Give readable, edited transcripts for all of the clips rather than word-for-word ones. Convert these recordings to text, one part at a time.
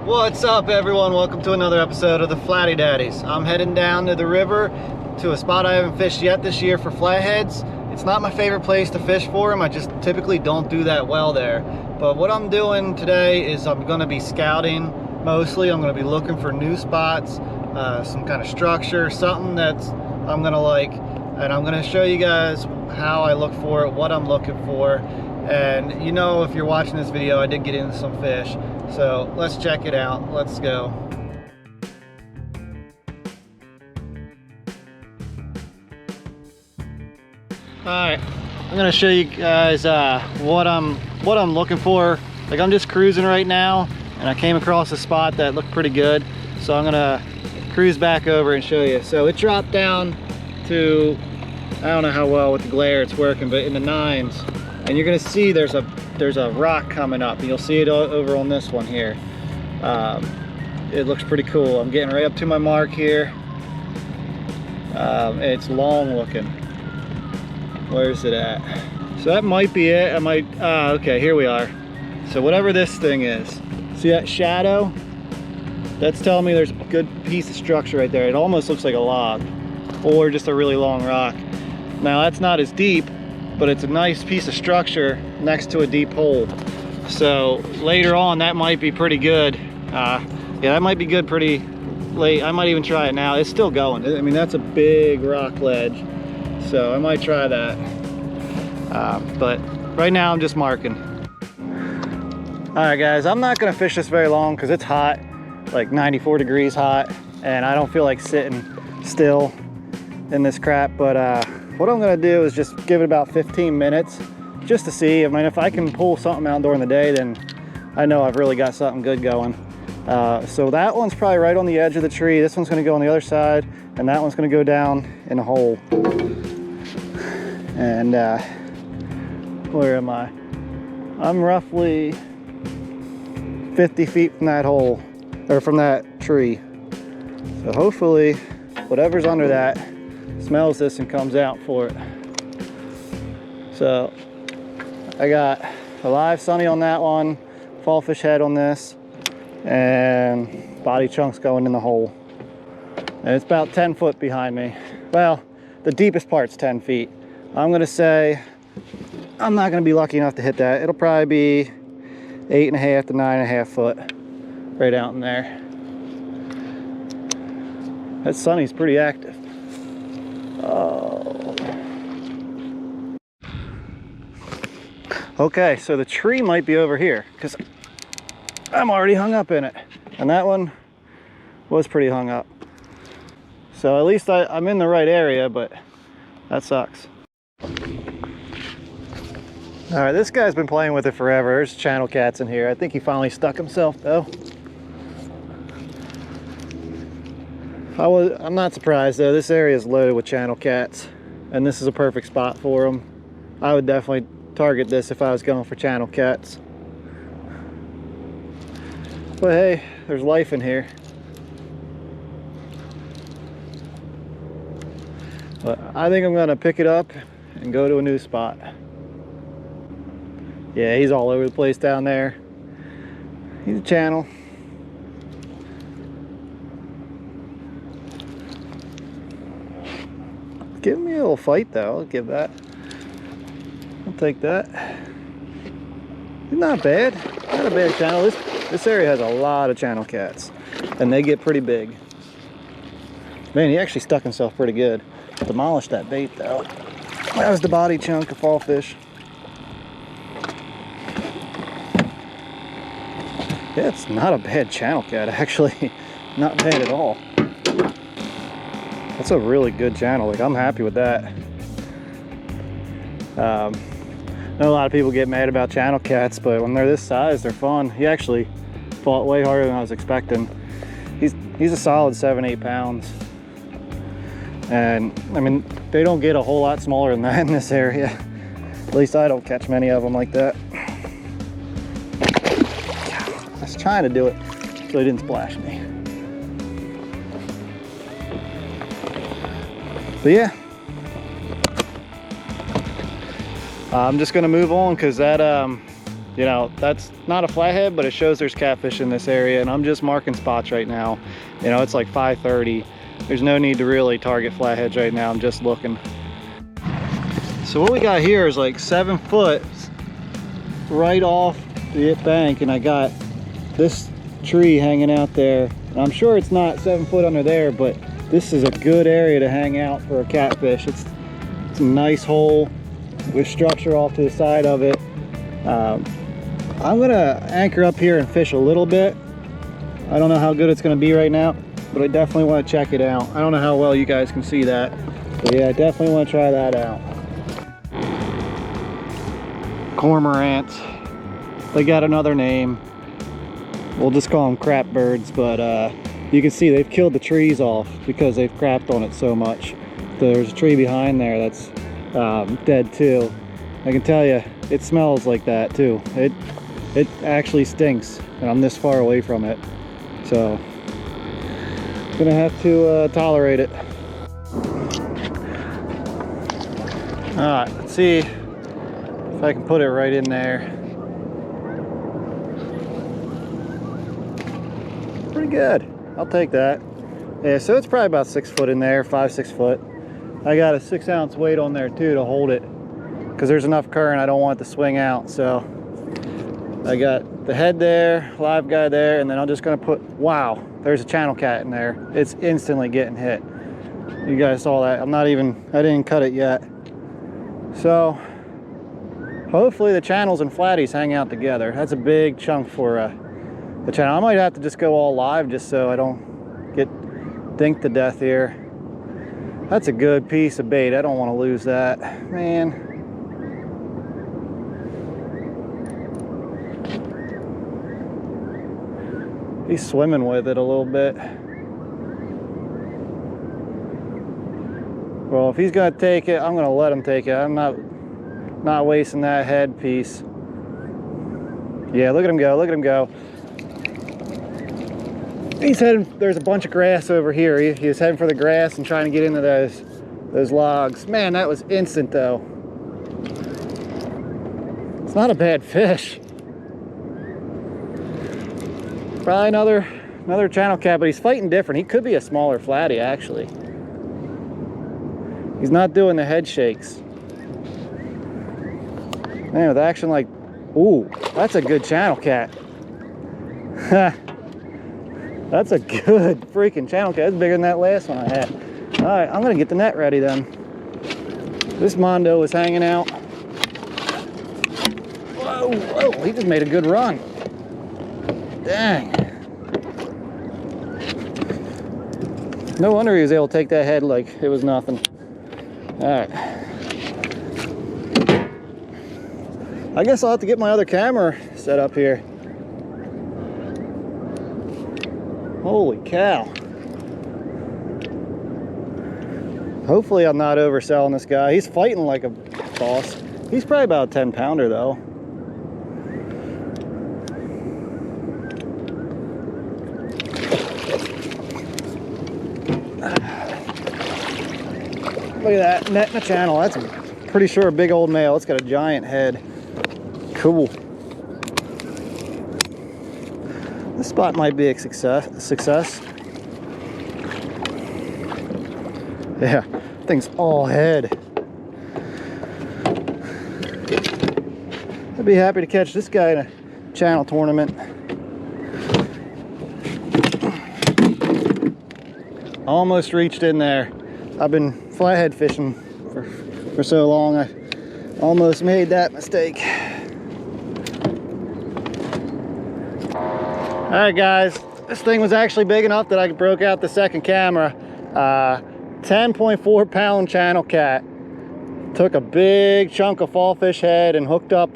What's up, everyone? Welcome to another episode of the Flatty Daddies. I'm heading down to the river to a spot I haven't fished yet this year for flatheads. It's not my favorite place to fish for them. I just typically don't do that well there. But what I'm doing today is I'm going to be scouting mostly. I'm going to be looking for new spots, some kind of structure, something that's I'm going to like, and I'm going to show you guys how I look for it, what I'm looking for. And you know, if you're watching this video, I did get into some fish. So let's check it out. Let's go. Alright, I'm gonna show you guys what I'm looking for. Like, I'm just cruising right now and I came across a spot that looked pretty good. So I'm gonna cruise back over and show you. So it dropped down to, I don't know how well with the glare it's working, but in the 9s. And you're gonna see there's a rock coming up, and you'll see it over on this one here. It looks pretty cool. I'm getting right up to my mark here. It's long looking. Where's it at? So that might be it. I might, okay, here we are. So whatever this thing is, see that shadow? That's telling me there's a good piece of structure right there. It almost looks like a log or just a really long rock. Now that's not as deep, but it's a nice piece of structure next to a deep hole. So later on, that might be pretty good. Yeah, that might be good pretty late. I might even try it now. It's still going. I mean, that's a big rock ledge. So I might try that. But right now I'm just marking. All right, guys, I'm not gonna fish this very long because it's hot, like 94 degrees hot, and I don't feel like sitting still in this crap, but what I'm gonna do is just give it about 15 minutes just to see. I mean, if I can pull something out during the day, then I know I've really got something good going. So that one's probably right on the edge of the tree. This one's gonna go on the other side, and that one's gonna go down in a hole. And where am I? I'm roughly 50 feet from that hole, or from that tree. So hopefully whatever's under that smells this and comes out for it. So I got a live sunny on that one, fall fish head on this, and body chunks going in the hole. And it's about 10 foot behind me. Well, the deepest part's 10 feet. I'm gonna say I'm not gonna be lucky enough to hit that. It'll probably be 8.5 to 9.5 foot right out in there. That sunny's pretty active. Oh. Okay, so the tree might be over here because I'm already hung up in it, and that one was pretty hung up. So at least I'm in the right area, but that sucks. All right, this guy's been playing with it forever. There's channel cats in here. I think he finally stuck himself though. I'm not surprised though. This area is loaded with channel cats, and this is a perfect spot for them. I would definitely target this if I was going for channel cats. But hey, there's life in here. But I think I'm gonna pick it up and go to a new spot. Yeah, he's all over the place down there. He's a channel. Give me a little fight though. I'll give that. I'll take that. He's not bad. Not a bad channel. This area has a lot of channel cats, and they get pretty big. Man, he actually stuck himself pretty good. Demolished that bait though. That was the body chunk of fall fish. Yeah, it's not a bad channel cat actually. Not bad at all. That's a really good channel. Like, I'm happy with that. I know a lot of people get mad about channel cats, but when they're this size, they're fun. He actually fought way harder than I was expecting. He's a solid 7-8 pounds. And I mean, they don't get a whole lot smaller than that in this area. At least I don't catch many of them like that. I was trying to do it so he didn't splash me. But yeah, I'm just gonna move on because that you know, that's not a flathead, but it shows there's catfish in this area, and I'm just marking spots right now. You know, it's like 5:30. There's no need to really target flatheads right now. I'm just looking. So what we got here is like 7 foot right off the bank, and I got this tree hanging out there. And I'm sure it's not 7 foot under there, but this is a good area to hang out for a catfish. It's a nice hole with structure off to the side of it. I'm gonna anchor up here and fish a little bit. I don't know how good it's gonna be right now, but I definitely want to check it out. I don't know how well you guys can see that, but yeah, I definitely want to try that out. Cormorants, they got another name. We'll just call them crap birds, but you can see they've killed the trees off because they've crapped on it so much. There's a tree behind there that's dead too. I can tell you, it smells like that too. It actually stinks, and I'm this far away from it, so I'm gonna have to tolerate it. All right, let's see if I can put it right in there. Pretty good. I'll take that. Yeah, so it's probably about 6 foot in there, 5-6 foot. I got a 6-ounce weight on there too to hold it, because there's enough current. I don't want it to swing out. So I got the head there, live guy there, and then I'm just gonna put, wow, there's a channel cat in there. It's instantly getting hit. You guys saw that. I didn't cut it yet. So hopefully the channels and flatties hang out together. That's a big chunk for the channel. I might have to just go all live just so I don't get dinked to death here. That's a good piece of bait. I don't want to lose that, man. He's swimming with it a little bit. Well, if he's gonna take it, I'm gonna let him take it. I'm not wasting that head piece. Yeah, look at him go, look at him go. He's heading, there's a bunch of grass over here. He was heading for the grass and trying to get into those logs. Man, that was instant though. It's not a bad fish. Probably another channel cat, but he's fighting different. He could be a smaller flatty actually. He's not doing the head shakes. Man, with action like, ooh, that's a good channel cat. That's a good freaking channel cat. That's bigger than that last one I had. All right, I'm gonna get the net ready then. This Mondo is hanging out. Whoa, whoa, he just made a good run. Dang. No wonder he was able to take that head like it was nothing. All right. I guess I'll have to get my other camera set up here. Holy cow. Hopefully I'm not overselling this guy. He's fighting like a boss. He's probably about a 10-pounder though. Look at that, net in the channel. That's pretty sure a big old male. It's got a giant head. Cool. This spot might be a success. Yeah, thing's all head. I'd be happy to catch this guy in a channel tournament. Almost reached in there. I've been flathead fishing for so long, I almost made that mistake. All right, guys, this thing was actually big enough that I broke out the second camera. 10.4 pound channel cat. Took a big chunk of fall fish head and hooked up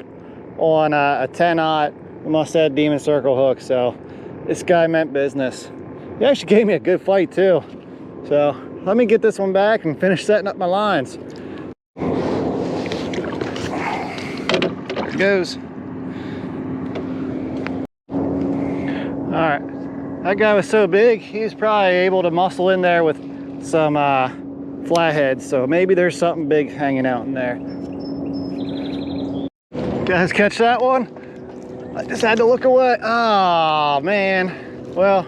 on a 10-aught Mustad Demon Circle hook. So this guy meant business. He actually gave me a good fight too. So let me get this one back and finish setting up my lines. There it goes. All right, that guy was so big, he was probably able to muscle in there with some flatheads, so maybe there's something big hanging out in there. Guys, catch that one? I just had to look away. Oh man. Well,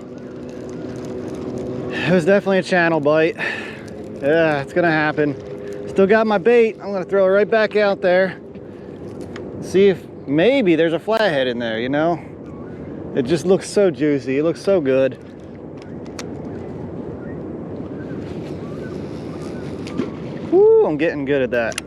it was definitely a channel bite. Yeah, it's gonna happen. Still got my bait. I'm gonna throw it right back out there. See if maybe there's a flathead in there, you know? It just looks so juicy. It looks so good. Woo, I'm getting good at that.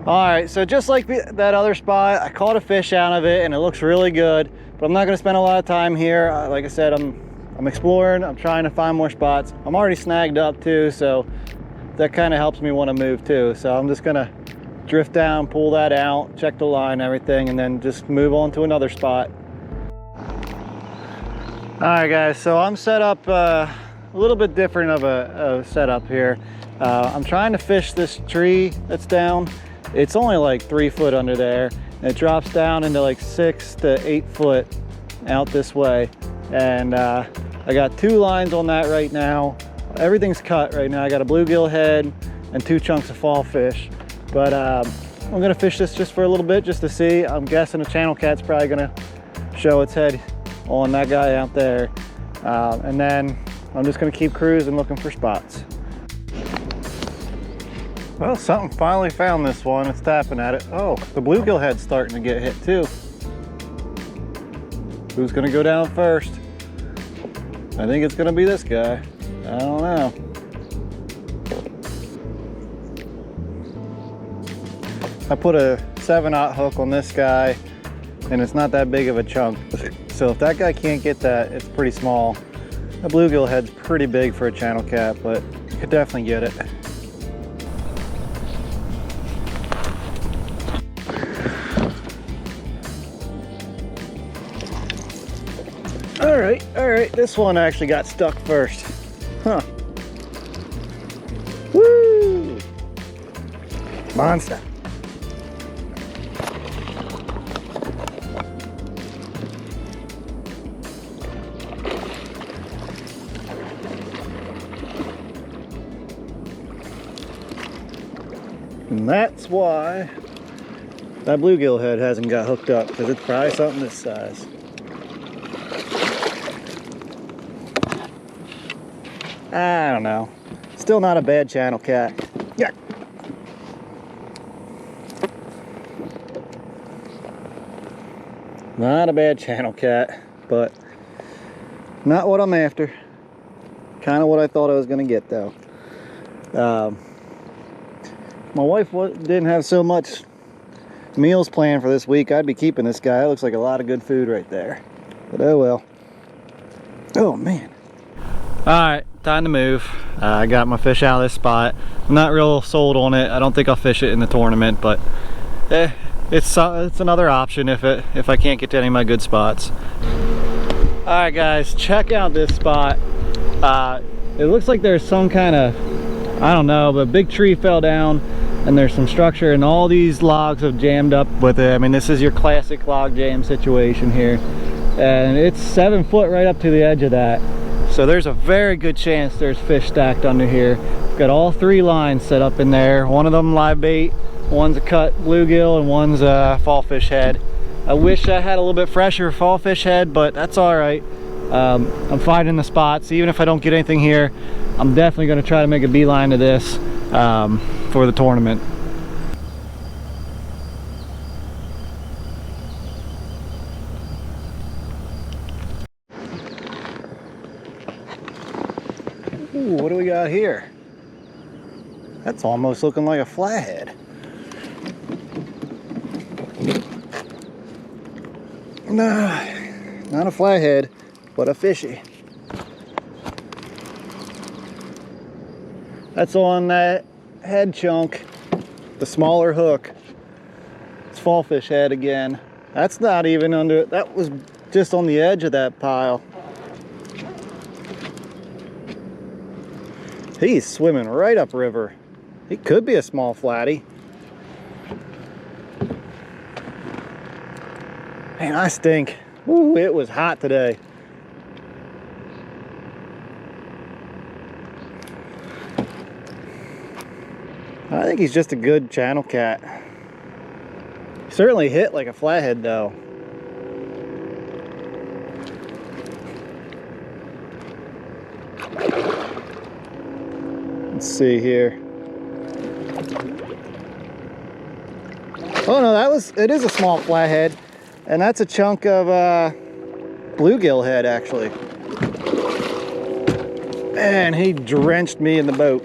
All right, so just like that other spot, I caught a fish out of it and it looks really good, but I'm not gonna spend a lot of time here. Like I said, I'm exploring, I'm trying to find more spots. I'm already snagged up too, so that kind of helps me want to move too. So I'm just gonna drift down, pull that out, check the line, everything, and then just move on to another spot. All right guys, so I'm set up a little bit different of a setup here. I'm trying to fish this tree that's down. It's only like 3 foot under there. And it drops down into like 6 to 8 foot out this way. And I got 2 lines on that right now. Everything's cut right now. I got a bluegill head and 2 chunks of fall fish. But I'm gonna fish this just for a little bit just to see. I'm guessing a channel cat's probably gonna show its head on that guy out there. And then I'm just gonna keep cruising looking for spots. Well, something finally found this one. It's tapping at it. Oh, the bluegill head's starting to get hit too. Who's gonna go down first? I think it's gonna be this guy. I don't know. I put a 7/0 hook on this guy and it's not that big of a chunk. So if that guy can't get that, it's pretty small. The bluegill head's pretty big for a channel cat, but you could definitely get it. All right, this one actually got stuck first. Huh. Woo! Monster. And that's why that bluegill head hasn't got hooked up, because it's probably something this size. I don't know. Still not a bad channel cat. Yeah. Not a bad channel cat, but not what I'm after. Kind of what I thought I was going to get though. My wife didn't have so much meals planned for this week. I'd be keeping this guy. It looks like a lot of good food right there. But oh well. Oh man. Alright, time to move. I got my fish out of this spot. I'm not real sold on it. I don't think I'll fish it in the tournament, but it's another option if I can't get to any of my good spots. Alright guys, check out this spot. It looks like there's some kind of, I don't know, but a big tree fell down and there's some structure and all these logs have jammed up with it. I mean, this is your classic log jam situation here. And it's 7 foot right up to the edge of that. So there's a very good chance there's fish stacked under here. Got all 3 lines set up in there. One of them live bait, one's a cut bluegill, and one's a fall fish head. I wish I had a little bit fresher fall fish head, but that's all right. I'm finding the spots. Even if I don't get anything here, I'm definitely going to try to make a beeline to this for the tournament. Ooh, what do we got here? That's almost looking like a flathead. Nah, not a flathead, but a fishy. That's on that head chunk, the smaller hook. It's fall fish head again. That's not even under, that was just on the edge of that pile. He's swimming right upriver. He could be a small flatty. Man, I stink. Ooh, it was hot today. I think he's just a good channel cat. Certainly hit like a flathead though. Let's see here. Oh no, it is a small flathead, and that's a chunk of bluegill head actually. Man, he drenched me in the boat.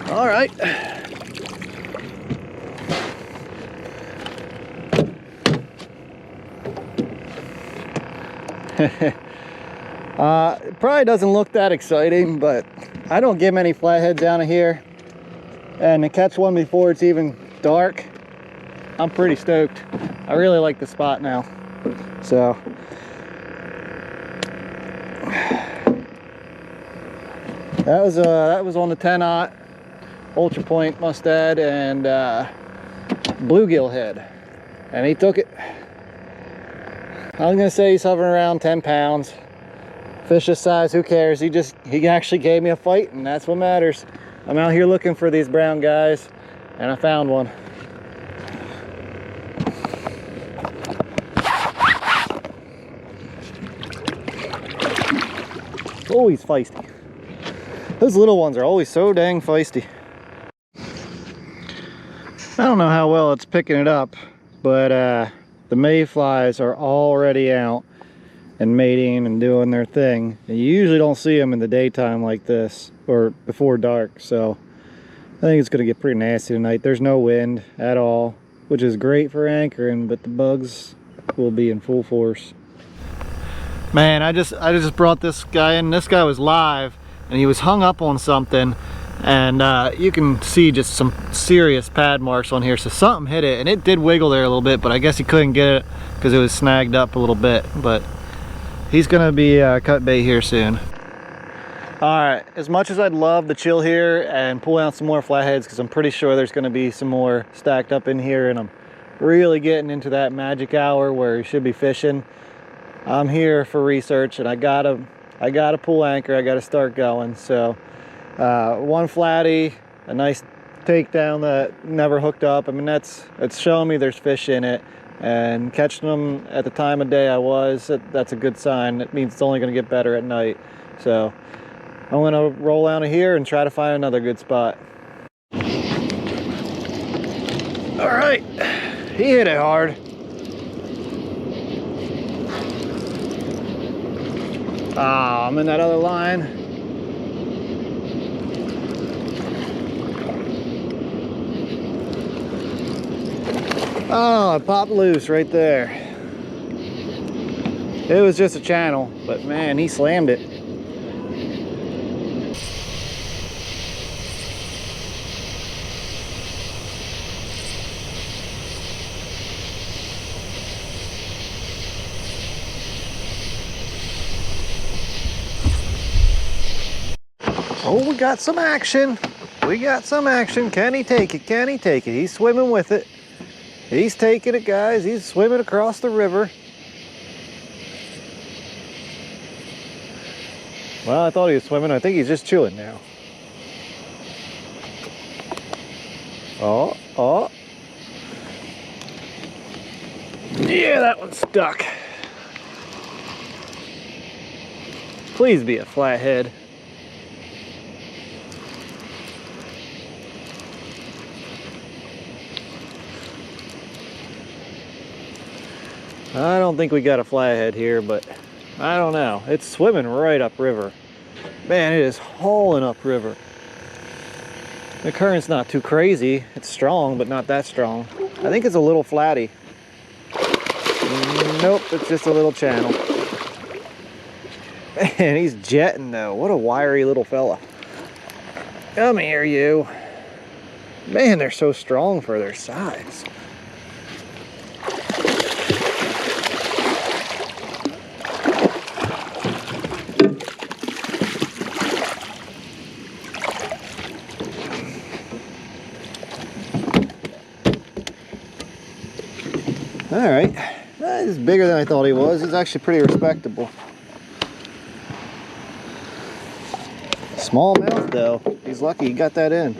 All right. It probably doesn't look that exciting, but I don't get many flatheads down here, and to catch one before it's even dark, I'm pretty stoked. I really like the spot now. So that was on the 10-aught Ultra Point Mustad and bluegill head, and he took it. I was gonna say he's hovering around 10 pounds. Fish this size, who cares? He actually gave me a fight, and that's what matters. I'm out here looking for these brown guys, and I found one. Oh, he's feisty. Those little ones are always so dang feisty. I don't know how well it's picking it up, but the mayflies are already out and mating and doing their thing. And you usually don't see them in the daytime like this, or before dark, so I think it's gonna get pretty nasty tonight. There's no wind at all, which is great for anchoring, but the bugs will be in full force. Man, I just brought this guy in. This guy was live, and he was hung up on something, and you can see just some serious pad marks on here. So something hit it, and it did wiggle there a little bit, but I guess he couldn't get it because it was snagged up a little bit. But he's gonna be cut bait here soon. All right, as much as I'd love to chill here and pull out some more flatheads, because I'm pretty sure there's gonna be some more stacked up in here, and I'm really getting into that magic hour where you should be fishing, I'm here for research, and I gotta pull anchor. I gotta start going. So one flatty, a nice takedown that never hooked up. I mean, it's showing me there's fish in it, and catching them at the time of day I was, that's a good sign. It means it's only gonna get better at night. So I'm gonna roll out of here and try to find another good spot. All right, he hit it hard. Ah, I'm in that other line. Oh, it popped loose right there. It was just a channel, but man, he slammed it. Oh, we got some action. We got some action. Can he take it? Can he take it? He's swimming with it. He's taking it, guys. He's swimming across the river. Well, I thought he was swimming. I think he's just chewing now. Oh, oh. Yeah, that one's stuck. Please be a flathead. I don't think we got a flathead here, but I don't know. It's swimming right upriver. Man, it is hauling upriver. The current's not too crazy. It's strong, but not that strong. I think it's a little flatty. Nope, it's just a little channel. Man, he's jetting though. What a wiry little fella. Come here, you. Man, they're so strong for their size. All right, he's bigger than I thought he was. He's actually pretty respectable. Smallmouth though. He's lucky he got that in.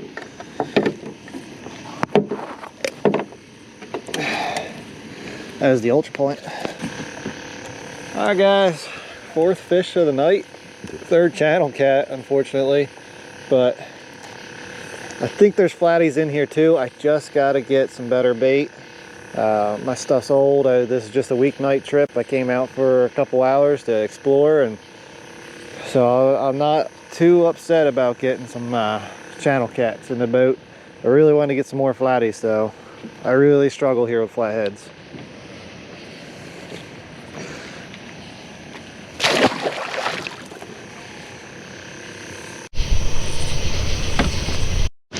That is the ultra point. Alright guys, 4th fish of the night. 3rd channel cat, unfortunately. But I think there's flatties in here too. I just gotta get some better bait. My stuff's old. This is just a weeknight trip. I came out for a couple hours to explore, and so I'm not too upset about getting some channel cats in the boat. I really want to get some more flatties though. I really struggle here with flatheads.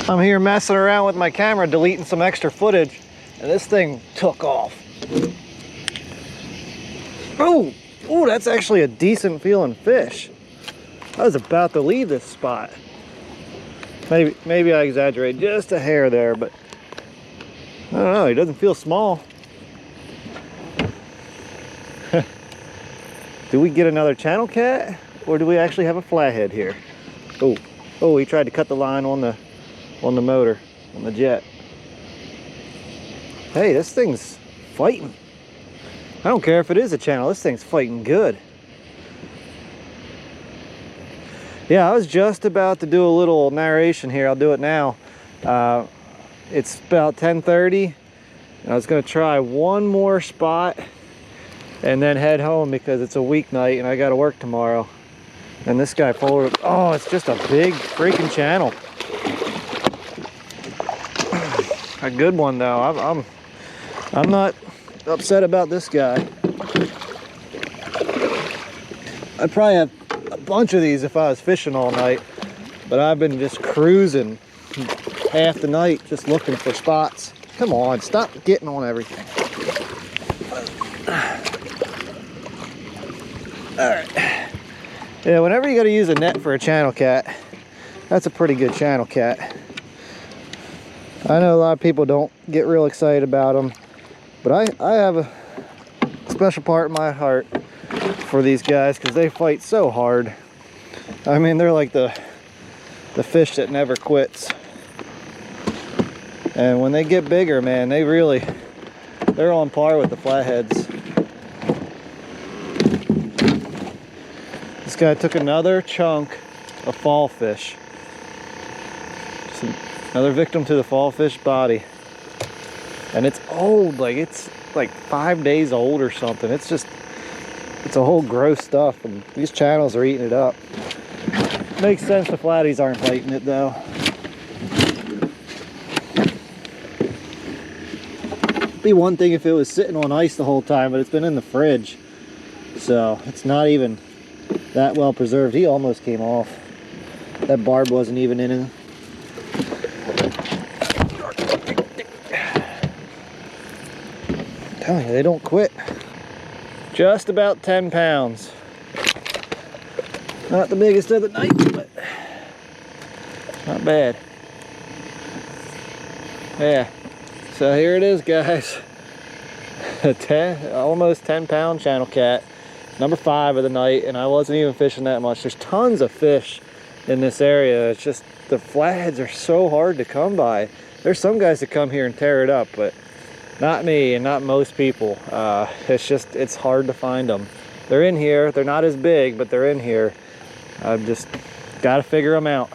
I'm here messing around with my camera, deleting some extra footage, and this thing took off. Oh, that's actually a decent feeling fish. I was about to leave this spot. Maybe I exaggerate just a hair there, but I don't know, he doesn't feel small. Do we get another channel cat, or do we actually have a flathead here? Oh, he tried to cut the line on the motor, on the jet. Hey, this thing's fighting. I don't care if it is a channel, this thing's fighting good. Yeah, I was just about to do a little narration here. I'll do it now. It's about 10:30, and I was gonna try one more spot and then head home because it's a weeknight and I gotta work tomorrow. And this guy pulled it. Oh, it's just a big freaking channel. A good one though. I'm not upset about this guy. I'd probably have a bunch of these if I was fishing all night, but I've been just cruising half the night just looking for spots. Come on, stop getting on everything. All right. Yeah, whenever you got to use a net for a channel cat, that's a pretty good channel cat. I know a lot of people don't get real excited about them, but I have a special part in my heart for these guys because they fight so hard. I mean, they're like the fish that never quits. And when they get bigger, man, they're on par with the flatheads. This guy took another chunk of fall fish. Another victim to the fall fish body. And it's old, it's like 5 days old or something. It's a whole gross stuff, and these channels are eating it up. Makes sense the flatties aren't biting it though. It'd be one thing if it was sitting on ice the whole time, but it's been in the fridge. So it's not even that well preserved. He almost came off. That barb wasn't even in him. I'm telling you, they don't quit. Just about 10 pounds. Not the biggest of the night, but not bad. Yeah, so here it is, guys. Almost 10 pound channel cat. Number 5 of the night, and I wasn't even fishing that much. There's tons of fish in this area. It's just the flatheads are so hard to come by. There's some guys that come here and tear it up, but not me and not most people. It's hard to find them. They're in here. They're not as big, but they're in here. I've just got to figure them out.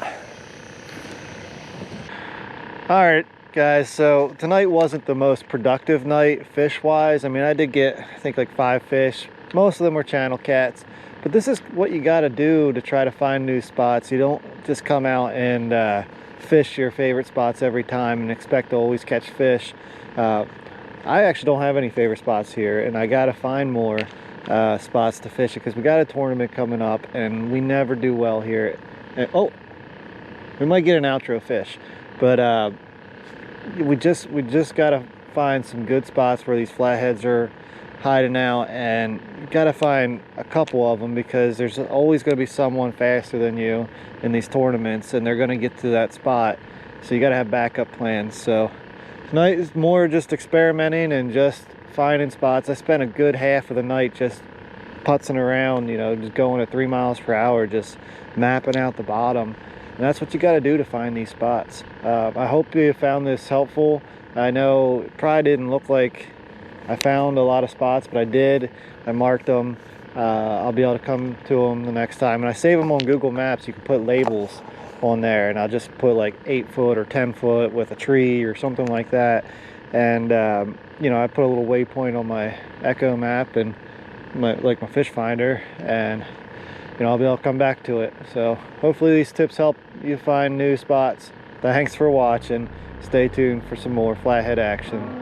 All right, guys, so tonight wasn't the most productive night fish-wise. I mean, I did get, I think, like 5 fish. Most of them were channel cats, but this is what you got to do to try to find new spots. You don't just come out and fish your favorite spots every time and expect to always catch fish. I actually don't have any favorite spots here, and I got to find more spots to fish because we got a tournament coming up and we never do well here. Oh, we might get an outro fish, but we just got to find some good spots where these flatheads are hiding out, and you got to find a couple of them because there's always going to be someone faster than you in these tournaments, and they're going to get to that spot, so you got to have backup plans. So tonight is more just experimenting and just finding spots. I spent a good half of the night just putzing around, you know, just going at 3 miles per hour, just mapping out the bottom. And that's what you got to do to find these spots. I hope you found this helpful. I know it probably didn't look like I found a lot of spots, but I did. I marked them. I'll be able to come to them the next time. And I save them on Google Maps. You can put labels on there, and I'll just put like 8 foot or 10 foot with a tree or something like that. And you know, I put a little waypoint on my Echo map and my fish finder, and you know, I'll be able to come back to it. So hopefully these tips help you find new spots. Thanks for watching. Stay tuned for some more Flathead action.